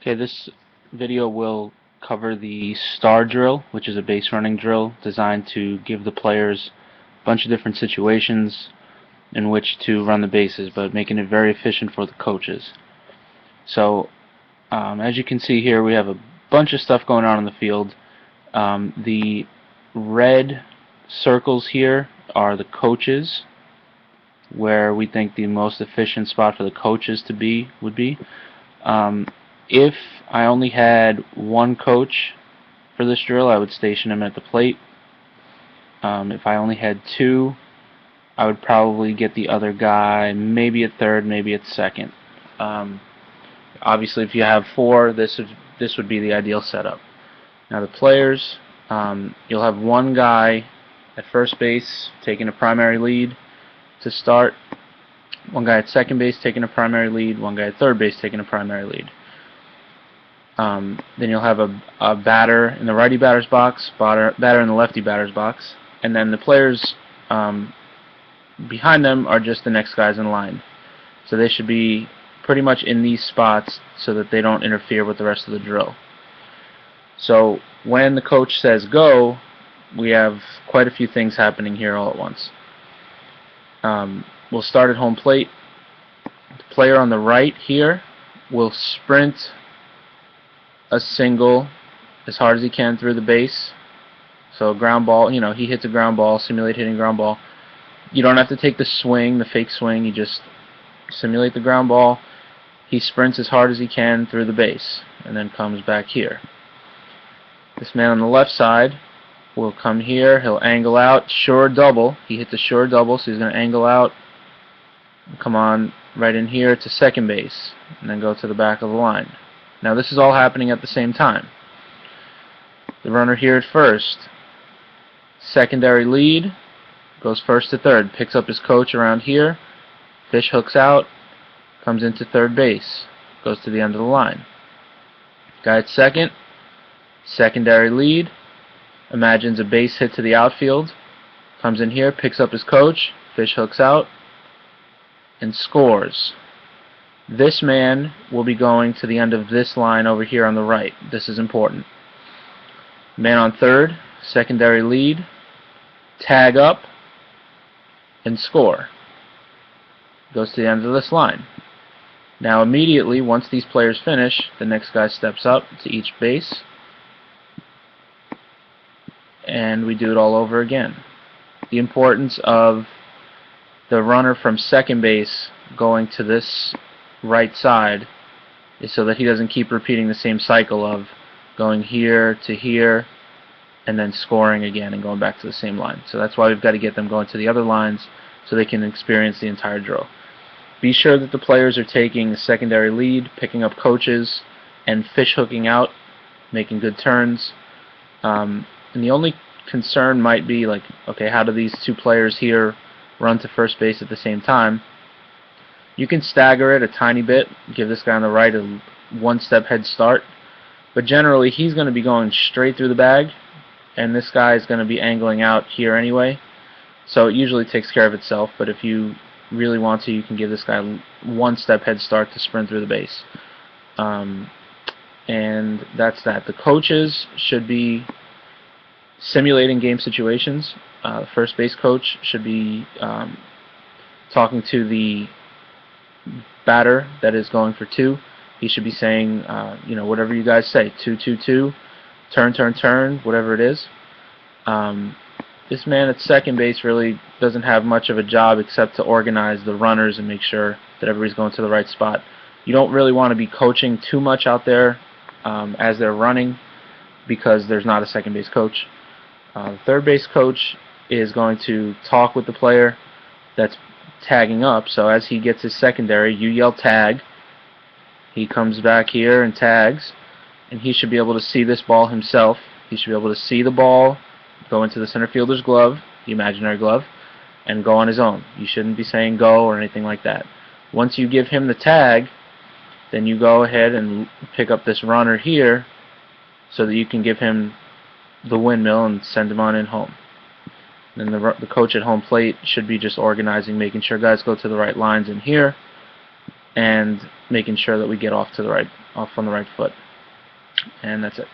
Okay, this video will cover the star drill, which is a base running drill designed to give the players a bunch of different situations in which to run the bases, but making it very efficient for the coaches. So, as you can see here, we have a bunch of stuff going on in the field. The red circles here are the coaches, where we think the most efficient spot for the coaches to be would be. If I only had one coach for this drill, I would station him at the plate. If I only had two, I would probably get the other guy maybe at third, maybe at second. Obviously, if you have four, this would be the ideal setup. Now the players, you'll have one guy at first base taking a primary lead to start, one guy at second base taking a primary lead, one guy at third base taking a primary lead. Then you'll have a batter in the righty batter's box, batter in the lefty batter's box, and then the players behind them are just the next guys in line. So they should be pretty much in these spots so that they don't interfere with the rest of the drill. So when the coach says go, we have quite a few things happening here all at once. We'll start at home plate. The player on the right here will sprint a single as hard as he can through the base. So ground ball, he hits a ground ball, simulate hitting ground ball. You don't have to take the swing, the fake swing, you just simulate the ground ball. He sprints as hard as he can through the base and then comes back here. This man on the left side will come here, he'll angle out, sure double. He hits a sure double, so he's going to angle out, come on right in here to second base, and then go to the back of the line. Now this is all happening at the same time. The runner here at first, secondary lead, goes first to third, picks up his coach around here, fish hooks out, comes into third base, goes to the end of the line. Guy at second, secondary lead, imagines a base hit to the outfield, comes in here, picks up his coach, fish hooks out, and scores. This man will be going to the end of this line over here on the right. This is important. Man on third, secondary lead, tag up, and score. Goes to the end of this line. Now immediately, once these players finish, the next guy steps up to each base, and we do it all over again. The importance of the runner from second base going to this right side is so that he doesn't keep repeating the same cycle of going here to here and then scoring again and going back to the same line. So that's why we've got to get them going to the other lines so they can experience the entire drill. Be sure that the players are taking a secondary lead, picking up coaches, and fish hooking out, making good turns. And the only concern might be like, okay, how do these two players here run to first base at the same time? You can stagger it a tiny bit, give this guy on the right a one-step head start, but generally he's going to be going straight through the bag, and this guy is going to be angling out here anyway, so it usually takes care of itself. But if you really want to, you can give this guy one-step head start to sprint through the base. And that's that. The coaches should be simulating game situations. The first base coach should be talking to the batter that is going for two. He should be saying, whatever you guys say, 2-2-2, turn, turn, turn, whatever it is. This man at second base really doesn't have much of a job except to organize the runners and make sure that everybody's going to the right spot. You don't really want to be coaching too much out there as they're running, because there's not a second base coach. The third base coach is going to talk with the player that's tagging up. So as he gets his secondary, you yell tag. He comes back here and tags, and he should be able to see this ball himself. He should be able to see the ball go into the center fielder's glove, the imaginary glove, and go on his own. You shouldn't be saying go or anything like that. Once you give him the tag, then you go ahead and pick up this runner here so that you can give him the windmill and send him on in home. Then the coach at home plate should be just organizing, making sure guys go to the right lines in here, and making sure that we get off on the right foot. And that's it.